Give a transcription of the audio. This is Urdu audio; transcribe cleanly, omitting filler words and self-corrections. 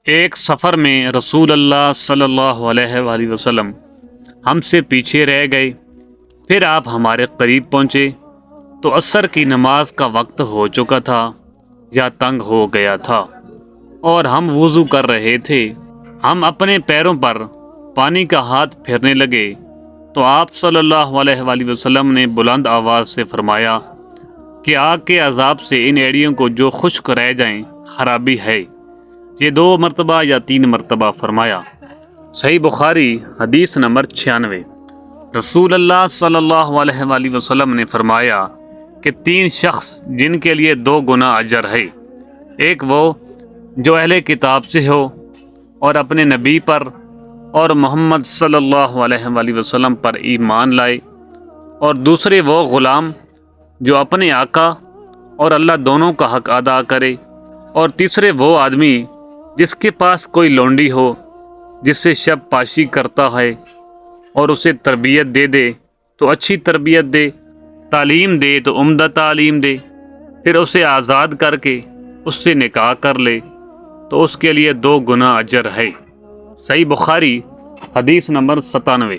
ایک سفر میں رسول اللہ صلی اللہ علیہ وآلہ وسلم ہم سے پیچھے رہ گئے، پھر آپ ہمارے قریب پہنچے تو عصر کی نماز کا وقت ہو چکا تھا یا تنگ ہو گیا تھا اور ہم وضو کر رہے تھے۔ ہم اپنے پیروں پر پانی کا ہاتھ پھیرنے لگے تو آپ صلی اللہ علیہ وآلہ وسلم نے بلند آواز سے فرمایا کہ آگ کے عذاب سے ان ایڑیوں کو جو خشک رہ جائیں خرابی ہے۔ یہ 2 مرتبہ یا 3 مرتبہ فرمایا۔ صحیح بخاری حدیث نمبر 96۔ رسول اللہ صلی اللہ علیہ وآلہ وسلم نے فرمایا کہ 3 شخص جن کے لیے 2 گنا اجر ہے، ایک وہ جو اہل کتاب سے ہو اور اپنے نبی پر اور محمد صلی اللہ علیہ وآلہ وسلم پر ایمان لائے، اور دوسرے وہ غلام جو اپنے آقا اور اللہ دونوں کا حق ادا کرے، اور تیسرے وہ آدمی جس کے پاس کوئی لونڈی ہو جس سے شب پاشی کرتا ہے اور اسے تربیت دے تو اچھی تربیت دے، تعلیم دے تو عمدہ تعلیم دے، پھر اسے آزاد کر کے اس سے نکاح کر لے تو اس کے لیے 2 گنا اجر ہے۔ صحیح بخاری حدیث نمبر 97۔